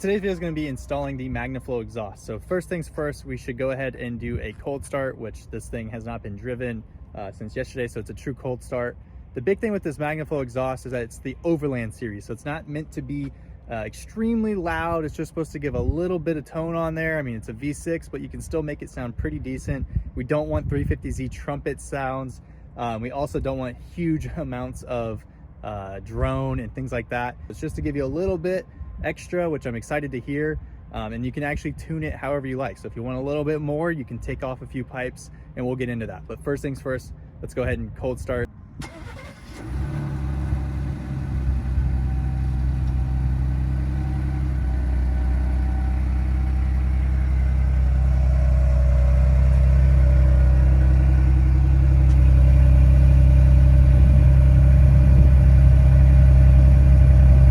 Today's video is going to be installing the MagnaFlow exhaust. So first things first, we should go ahead and do a cold start, which this thing has not been driven since yesterday, so it's a true cold start. The big thing with this MagnaFlow exhaust is that it's the Overland series, so it's not meant to be extremely loud. It's just supposed to give a little bit of tone on there. I mean, it's a V6, but you can still make it sound pretty decent. We don't want 350Z trumpet sounds. We also don't want huge amounts of drone and things like that. It's just to give you a little bit extra, which I'm excited to hear, and you can actually tune it however you like. So if you want a little bit more, you can take off a few pipes and we'll get into that. But first things first, let's go ahead and cold start.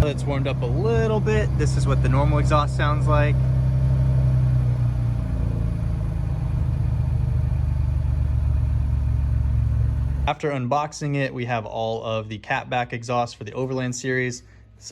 It's warmed up a little bit. This is what the normal exhaust sounds like. After unboxing it, we have all of the catback exhaust for the Overland series.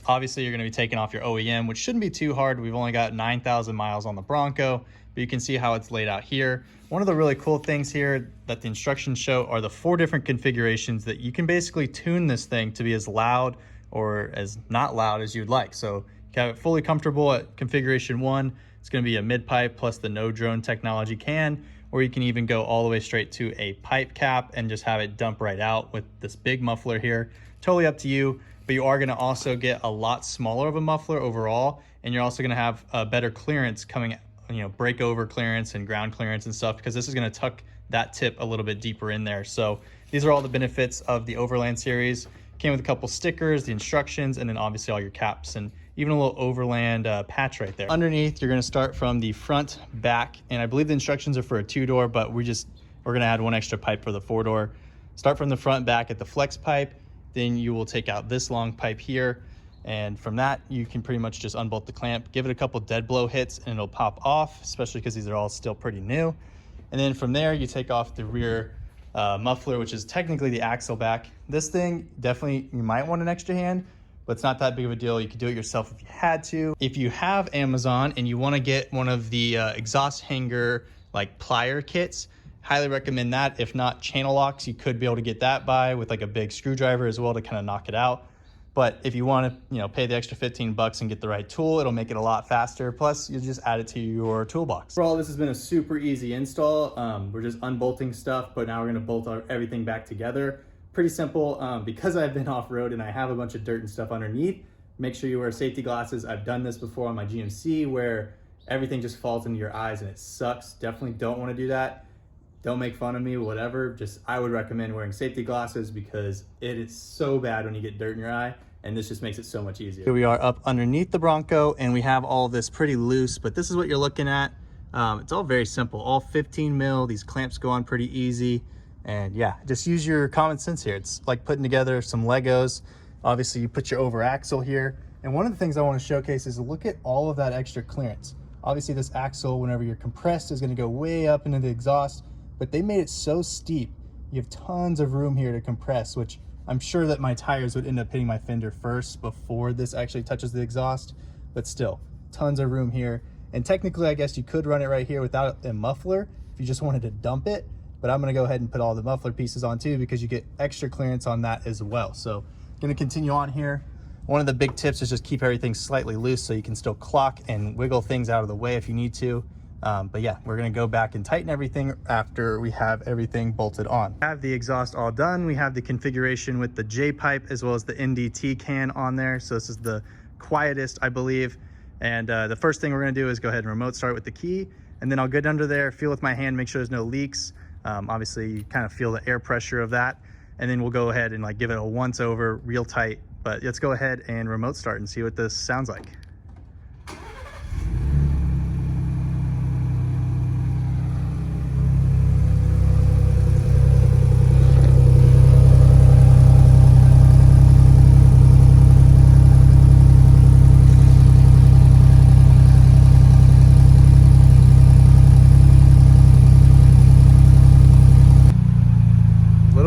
Obviously, you're going to be taking off your OEM, which shouldn't be too hard. We've only got 9,000 miles on the Bronco, but you can see how it's laid out here. One of the really cool things here that the instructions show are the 4 different configurations that you can basically tune this thing to be as loud or as not loud as you'd like. So you can have it fully comfortable at configuration 1. It's going to be a mid pipe plus the no drone technology can, or you can even go all the way straight to a pipe cap and just have it dump right out with this big muffler here. Totally up to you, but you are going to also get a lot smaller of a muffler overall, and you're also going to have a better clearance coming, breakover clearance and ground clearance and stuff, because this is going to tuck that tip a little bit deeper in there. So these are all the benefits of the Overland series. Came with a couple stickers, the instructions, and then obviously all your caps and even a little Overland patch right there. Underneath, you're going to start from the front, back, and I believe the instructions are for a 2-door, but we're going to add 1 extra pipe for the 4-door. Start from the front, back at the flex pipe, then you will take out this long pipe here, and from that you can pretty much just unbolt the clamp, give it a couple dead blow hits, and it'll pop off, especially because these are all still pretty new. And then from there, you take off the rear muffler, which is technically the axle back. This thing, definitely you might want an extra hand, but it's not that big of a deal. You could do it yourself if you had to. If you have Amazon and you want to get one of the exhaust hanger like plier kits, highly recommend that. If not, channel locks, you could be able to get that by with like a big screwdriver as well to kind of knock it out. But if you want to, pay the extra 15 bucks and get the right tool, it'll make it a lot faster. Plus, you just add it to your toolbox. Overall, this has been a super easy install. We're just unbolting stuff, but now we're gonna bolt everything back together. Pretty simple. Because I've been off-road and I have a bunch of dirt and stuff underneath, make sure you wear safety glasses. I've done this before on my GMC where everything just falls into your eyes and it sucks. Definitely don't want to do that. Don't make fun of me, whatever. I would recommend wearing safety glasses because it is so bad when you get dirt in your eye. And this just makes it so much easier. Here we are up underneath the Bronco and we have all this pretty loose, but this is what you're looking at. It's all very simple, all 15 mil. These clamps go on pretty easy. And yeah, just use your common sense here. It's like putting together some Legos. Obviously you put your over axle here. And one of the things I want to showcase is look at all of that extra clearance. Obviously this axle, whenever you're compressed, is going to go way up into the exhaust, but they made it so steep. You have tons of room here to compress, which I'm sure that my tires would end up hitting my fender first before this actually touches the exhaust, but still, tons of room here. And technically, I guess you could run it right here without a muffler if you just wanted to dump it, but I'm gonna go ahead and put all the muffler pieces on too because you get extra clearance on that as well. So gonna continue on here. One of the big tips is just keep everything slightly loose so you can still clock and wiggle things out of the way if you need to. But yeah, we're gonna go back and tighten everything after we have everything bolted on. We have the exhaust all done. We have the configuration with the J pipe as well as the NDT can on there. So this is the quietest, I believe. And the first thing we're gonna do is go ahead and remote start with the key, and then I'll get under there, feel with my hand, make sure there's no leaks. Obviously you kind of feel the air pressure of that. And then we'll go ahead and give it a once over real tight. But let's go ahead and remote start and see what this sounds like.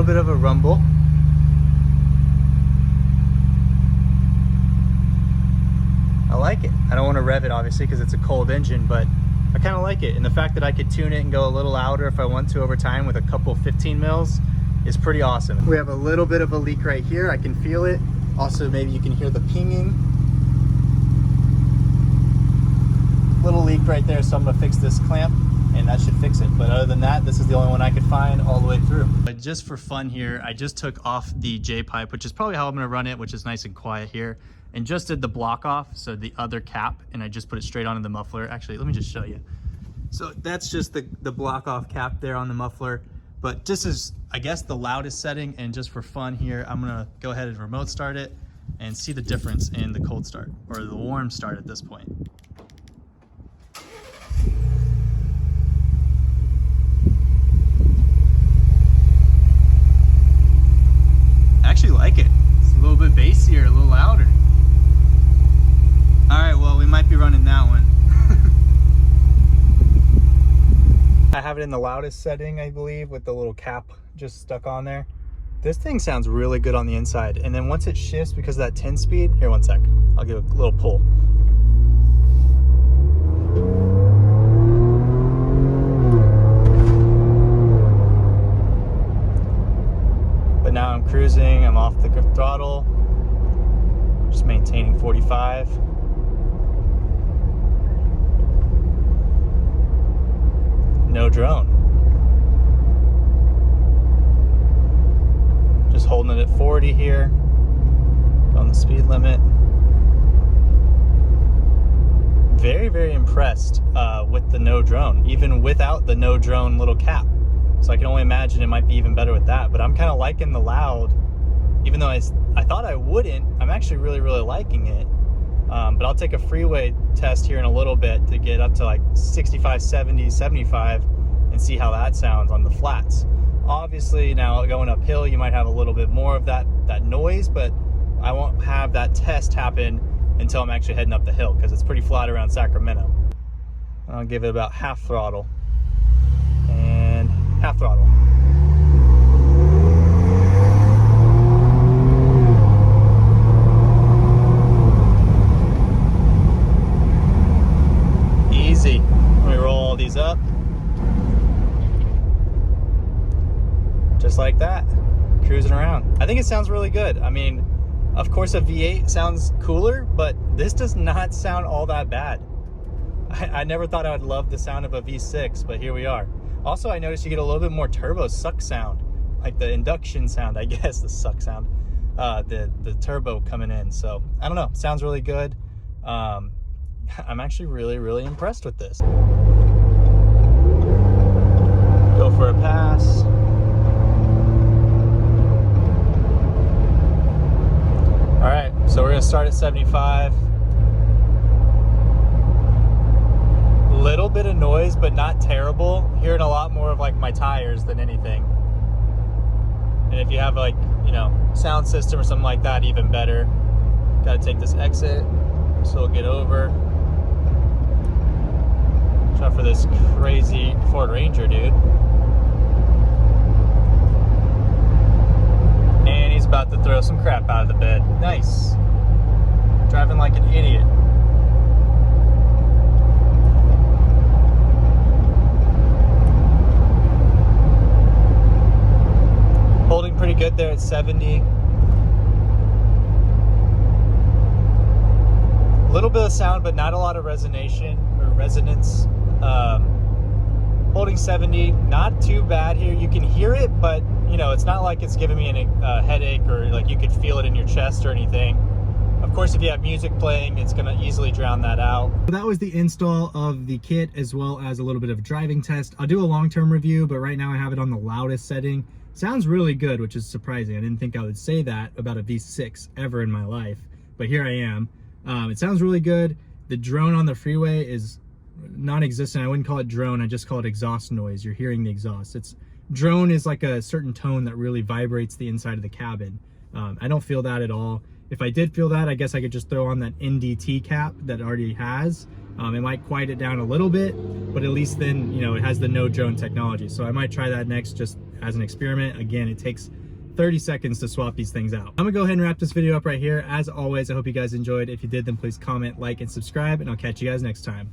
Bit of a rumble. I obviously, because it's a cold engine, but I kind of like it. And the fact that I could tune it and go a little louder if I want to over time with a couple 15 mils is pretty awesome. We have a little bit of a leak right here. I can feel it. Also, maybe you can hear the pinging. Little leak right there, so I'm gonna fix this clamp and that should fix it. But other than that, this is the only one I could find all the way through. But just for fun here, I just took off the J-pipe, which is probably how I'm gonna run it, which is nice and quiet here, and just did the block off, so the other cap, and I just put it straight onto the muffler. Actually, let me just show you. So that's just the block off cap there on the muffler. But this is, I guess, the loudest setting, and just for fun here, I'm gonna go ahead and remote start it and see the difference in the cold start, or the warm start at this point. I actually like it. It's a little bit bassier, a little louder. All right, well, we might be running that one. I have it in the loudest setting, I believe, with the little cap just stuck on there. This thing sounds really good on the inside. And then once it shifts because of that 10 speed, here, one sec. I'll give it a little pull. But now I'm cruising, I'm off the throttle, just maintaining 45. No drone. Just holding it at 40 here on the speed limit. Very, very impressed with the no drone, even without the no drone little cap. So I can only imagine it might be even better with that. But I'm kind of liking the loud, even though I thought I wouldn't. I'm actually really, really liking it. But I'll take a freeway test here in a little bit to get up to like 65, 70, 75 and see how that sounds on the flats. Obviously now going uphill, you might have a little bit more of that noise, but I won't have that test happen until I'm actually heading up the hill because it's pretty flat around Sacramento. I'll give it about half throttle and half throttle. Easy. Let me roll all these up. Just like that, cruising around. I think it sounds really good. I mean, of course a V8 sounds cooler, but this does not sound all that bad. I never thought I would love the sound of a V6, but here we are. Also, I noticed you get a little bit more turbo suck sound, like the induction sound, I guess, the suck sound, the turbo coming in. So I don't know, sounds really good. I'm actually really, really impressed with this. Go for a pass. All right, so we're gonna start at 75. Little bit of noise, but not terrible. Hearing a lot more of like my tires than anything. And if you have like, you know, sound system or something like that, even better. Gotta take this exit, so we'll get over. Watch out for this crazy Ford Ranger, dude. And he's about to throw some crap out of the bed. Nice. Driving like an idiot. Holding pretty good there at 70. A little bit of sound, but not a lot of resonance. Holding 70, not too bad here. You can hear it, but you know, it's not like it's giving me a headache or like you could feel it in your chest or anything. Of course, if you have music playing, it's gonna easily drown that out. That was the install of the kit as well as a little bit of driving test. I'll do a long-term review, but right now I have it on the loudest setting. Sounds really good, which is surprising. I didn't think I would say that about a V6 ever in my life, but here I am. It sounds really good. The drone on the freeway is non-existent. I wouldn't call it drone, I just call it exhaust noise. You're hearing the exhaust. Drone is like a certain tone that really vibrates the inside of the cabin. I don't feel that at all. If I did feel that, I guess I could just throw on that NDT cap that it already has. It might quiet it down a little bit, but at least then, you know, it has the no drone technology. So I might try that next just as an experiment. Again, it takes 30 seconds to swap these things out. I'm gonna go ahead and wrap this video up right here. As always, I hope you guys enjoyed. If you did, then please comment, like, and subscribe, and I'll catch you guys next time.